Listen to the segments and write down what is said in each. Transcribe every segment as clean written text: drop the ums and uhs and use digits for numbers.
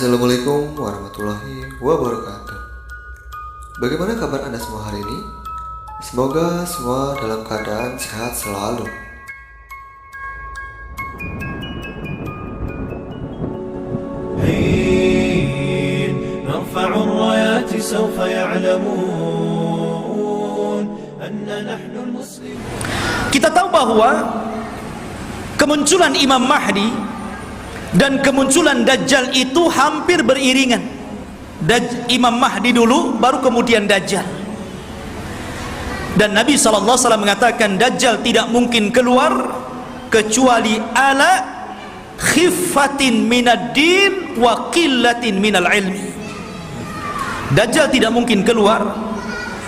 Assalamualaikum warahmatullahi wabarakatuh. Bagaimana kabar Anda semua hari ini? Semoga semua dalam keadaan sehat selalu. Kita tahu bahwa kemunculan Imam Mahdi dan kemunculan Dajjal itu hampir beriringan. Imam Mahdi dulu, baru kemudian Dajjal. Dan Nabi SAW mengatakan Dajjal tidak mungkin keluar kecuali ala khiffatin minad din wa qillatin minal ilmi. Dajjal tidak mungkin keluar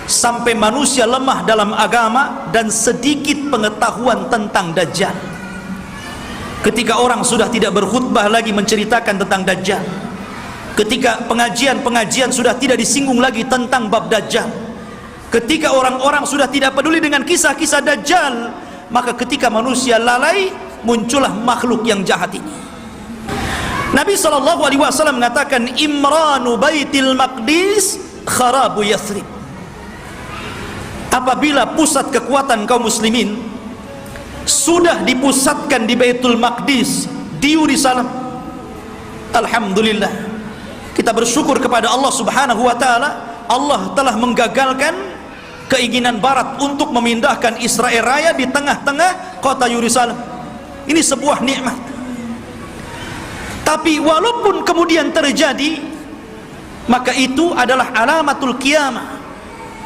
sampai manusia lemah dalam agama dan sedikit pengetahuan tentang Dajjal. Ketika orang sudah tidak berkhutbah lagi menceritakan tentang Dajjal, ketika pengajian-pengajian sudah tidak disinggung lagi tentang bab Dajjal, ketika orang-orang sudah tidak peduli dengan kisah-kisah Dajjal, maka ketika manusia lalai, muncullah makhluk yang jahat ini. Nabi SAW mengatakan Imranu Baitil Maqdis kharabu Yathrib. Apabila pusat kekuatan kaum muslimin sudah dipusatkan di Baitul Maqdis, di Yerusalem, alhamdulillah, kita bersyukur kepada Allah Subhanahu wa taala. Allah telah menggagalkan keinginan barat untuk memindahkan Israel Raya di tengah-tengah kota Yerusalem. Ini sebuah nikmat. Tapi walaupun kemudian terjadi, maka itu adalah alamatul qiyamah.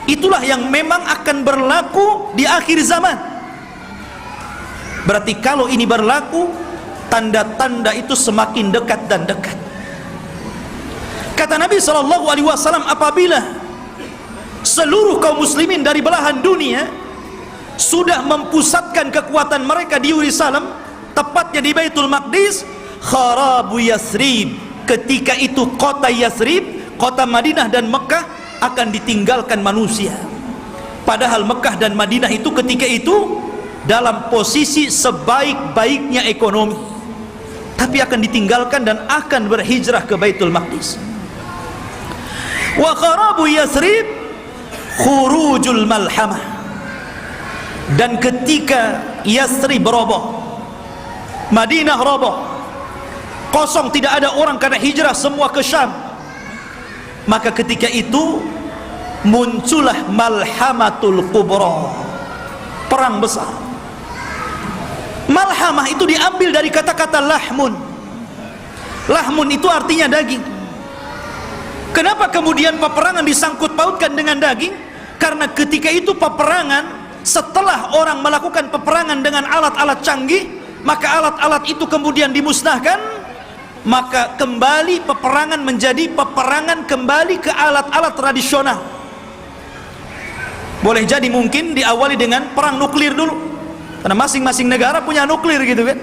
Itulah yang memang akan berlaku di akhir zaman. Berarti kalau ini berlaku, tanda-tanda itu semakin dekat dan dekat. Kata Nabi SAW, apabila seluruh kaum muslimin dari belahan dunia sudah mempusatkan kekuatan mereka di Yerusalem, tepatnya di Baitul Maqdis, kharabu Yathrib, ketika itu kota Yathrib, kota Madinah dan Mekah akan ditinggalkan manusia. Padahal Mekah dan Madinah itu ketika itu dalam posisi sebaik-baiknya ekonomi, tapi akan ditinggalkan dan akan berhijrah ke Baitul Maqdis. Wa kharabu Yathrib khurujul malhamah, dan ketika Yathrib roboh, Madinah roboh, kosong, tidak ada orang karena hijrah semua ke Syam, maka ketika itu muncullah malhamatul kubra, perang besar. Malhamah itu diambil dari kata-kata lahmun. Lahmun itu artinya daging. Kenapa kemudian peperangan disangkut pautkan dengan daging? Karena ketika itu peperangan, setelah orang melakukan peperangan dengan alat-alat canggih, maka alat-alat itu kemudian dimusnahkan, maka kembali peperangan menjadi peperangan kembali ke alat-alat tradisional. Boleh jadi mungkin diawali dengan perang nuklir dulu, karena masing-masing negara punya nuklir gitu kan,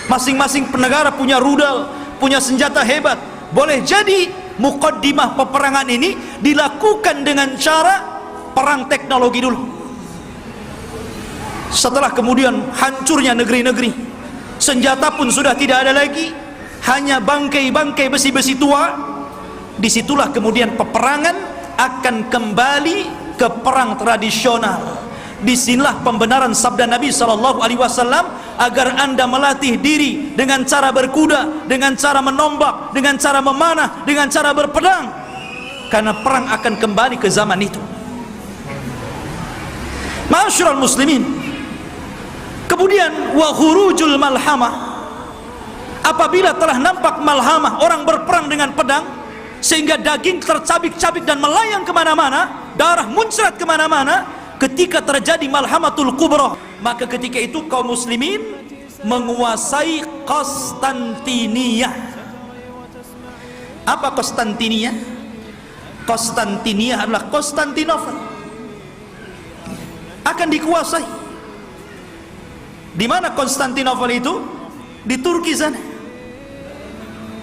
masing-masing negara punya rudal, punya senjata hebat. Boleh jadi muqaddimah peperangan ini dilakukan dengan cara perang teknologi dulu. Setelah kemudian hancurnya negeri-negeri, senjata pun sudah tidak ada lagi, hanya bangkai-bangkai besi-besi tua, disitulah kemudian peperangan akan kembali ke perang tradisional. Disinilah pembenaran sabda Nabi SAW, agar anda melatih diri dengan cara berkuda, dengan cara menombak, dengan cara memanah, dengan cara berpedang, karena perang akan kembali ke zaman itu. Ma'asyiral muslimin, kemudian wa khurujul malhamah, apabila telah nampak malhamah, orang berperang dengan pedang sehingga daging tercabik-cabik dan melayang kemana-mana, darah muncrat kemana-mana, ketika terjadi malhamatul kubra, maka ketika itu kaum muslimin menguasai Konstantinia. Apa Konstantinia? Konstantinia adalah Konstantinopel, akan dikuasai. Di mana Konstantinopel itu? Di Turki sana.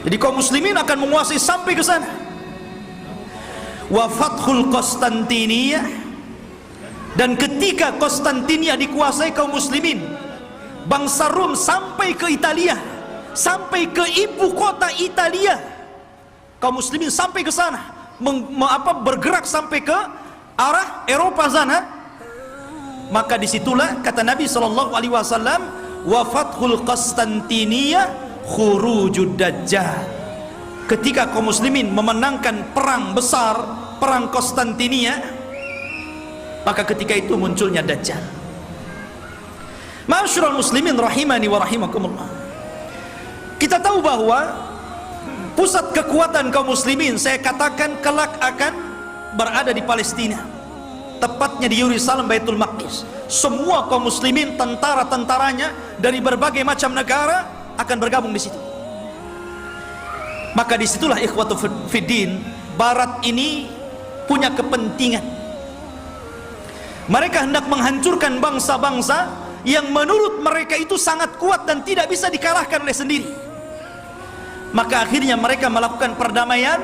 Jadi kaum muslimin akan menguasai sampai ke sana. Wa fathul Konstantinia, dan ketika Konstantinia dikuasai kaum muslimin, bangsa Rom sampai ke Italia, sampai ke ibu kota Italia, kaum muslimin sampai ke sana, bergerak sampai ke arah Eropa sana, maka disitulah kata Nabi SAW, wa fathul Qastantiniyah khurujud dajjal. Ketika kaum muslimin memenangkan perang besar, perang Konstantinia, maka ketika itu munculnya dajjal. Ma'asyiral muslimin rahimani wa rahimakumullah. Kita tahu bahwa pusat kekuatan kaum muslimin, saya katakan kelak akan berada di Palestina, tepatnya di Yerusalem, Baitul Maqdis. Semua kaum muslimin, tentara-tentaranya dari berbagai macam negara akan bergabung di situ. Maka disitulah ikhwatu fiddin, barat ini punya kepentingan. Mereka hendak menghancurkan bangsa-bangsa yang menurut mereka itu sangat kuat dan tidak bisa dikalahkan oleh sendiri. Maka akhirnya mereka melakukan perdamaian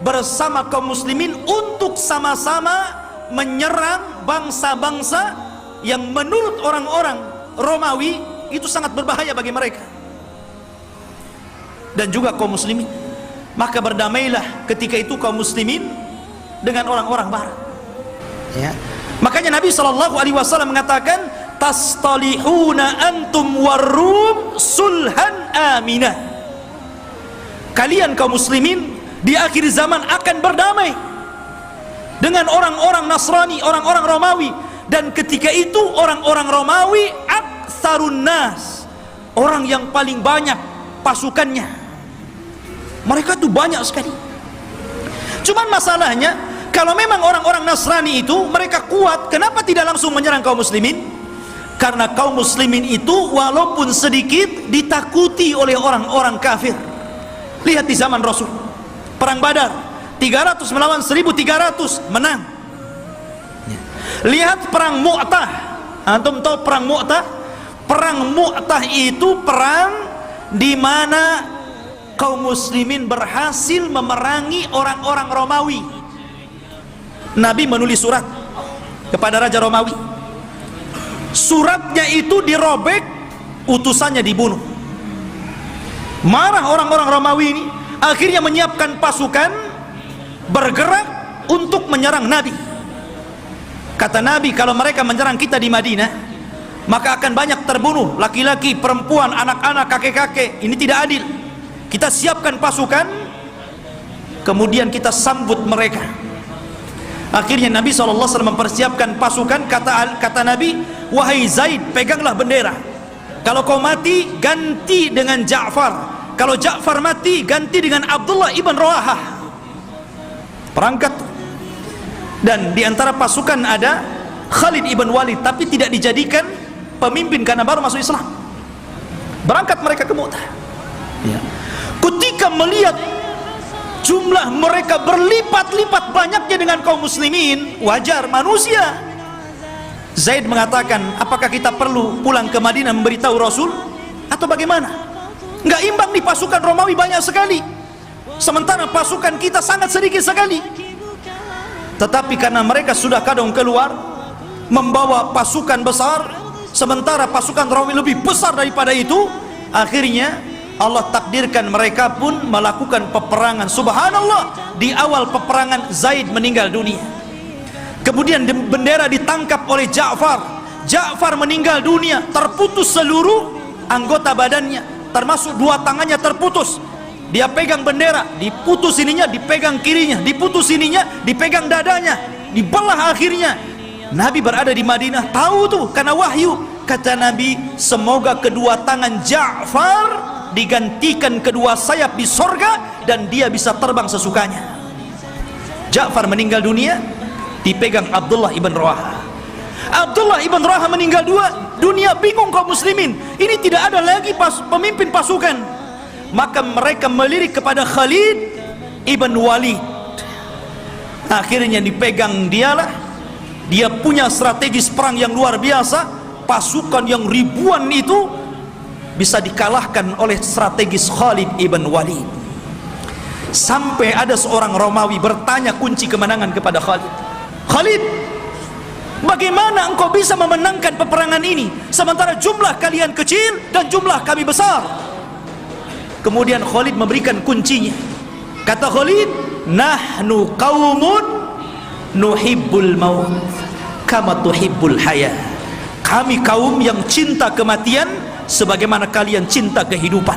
bersama kaum muslimin untuk sama-sama menyerang bangsa-bangsa yang menurut orang-orang Romawi itu sangat berbahaya bagi mereka dan juga kaum muslimin. Maka berdamailah ketika itu kaum muslimin dengan orang-orang barat, ya. Makanya Nabi SAW mengatakan, tastalihuna antum warum sulhan aminah. Kalian kaum muslimin di akhir zaman akan berdamai dengan orang-orang Nasrani, orang-orang Romawi. Dan ketika itu orang-orang Romawi aktsarun nas, orang yang paling banyak pasukannya. Mereka tuh banyak sekali. Cuman masalahnya, kalau memang orang-orang Nasrani itu mereka kuat, kenapa tidak langsung menyerang kaum muslimin? Karena kaum muslimin itu walaupun sedikit ditakuti oleh orang-orang kafir. Lihat di zaman Rasul, perang Badar, 300 melawan 1.300, menang. Lihat perang Mu'tah, antum tahu perang Mu'tah? Perang Mu'tah itu perang di mana kaum muslimin berhasil memerangi orang-orang Romawi. Nabi menulis surat kepada Raja Romawi. Suratnya itu dirobek, utusannya dibunuh. Marah orang-orang Romawi ini, akhirnya menyiapkan pasukan bergerak untuk menyerang Nabi. Kata Nabi, kalau mereka menyerang kita di Madinah, maka akan banyak terbunuh, laki-laki, perempuan, anak-anak, kakek-kakek. Ini tidak adil. Kita siapkan pasukan, kemudian kita sambut mereka. Akhirnya Nabi SAW mempersiapkan pasukan. Kata Nabi, wahai Zaid, peganglah bendera. Kalau kau mati, ganti dengan Ja'far. Kalau Ja'far mati, ganti dengan Abdullah ibn Rawahah. Perangkat. Dan diantara pasukan ada Khalid ibn Walid, tapi tidak dijadikan pemimpin karena baru masuk Islam. Berangkat mereka ke Mu'tah, ya. Ketika melihat jumlah mereka berlipat-lipat banyaknya dengan kaum muslimin, wajar, manusia. Zaid mengatakan, apakah kita perlu pulang ke Madinah memberitahu Rasul atau bagaimana? Nggak imbang nih, pasukan Romawi banyak sekali, sementara pasukan kita sangat sedikit sekali. Tetapi karena mereka sudah kadung keluar membawa pasukan besar, sementara pasukan Romawi lebih besar daripada itu, akhirnya Allah takdirkan mereka pun melakukan peperangan. Subhanallah, di awal peperangan Zaid meninggal dunia. Kemudian bendera ditangkap oleh Ja'far. Ja'far meninggal dunia, terputus seluruh anggota badannya, termasuk dua tangannya terputus. Dia pegang bendera, diputus ininya, dipegang kirinya, diputus ininya, dipegang dadanya, dibelah akhirnya. Nabi berada di Madinah, tahu tuh karena wahyu. Kata Nabi, semoga kedua tangan Ja'far digantikan kedua sayap di sorga dan dia bisa terbang sesukanya. Ja'far meninggal dunia, dipegang Abdullah ibn Rawahah. Abdullah ibn Rawahah meninggal dunia, bingung kaum muslimin, ini tidak ada lagi pemimpin pasukan. Maka mereka melirik kepada Khalid ibn Walid. Akhirnya dipegang dialah. Dia punya strategis perang yang luar biasa. Pasukan yang ribuan itu bisa dikalahkan oleh strategis Khalid ibn Walid. Sampai ada seorang Romawi bertanya kunci kemenangan kepada Khalid. Khalid, bagaimana engkau bisa memenangkan peperangan ini sementara jumlah kalian kecil dan jumlah kami besar? Kemudian Khalid memberikan kuncinya. Kata Khalid, nahnu qaumun nuhibbul maut kama tuhibbul hayah. Kami kaum yang cinta kematian sebagaimana kalian cinta kehidupan.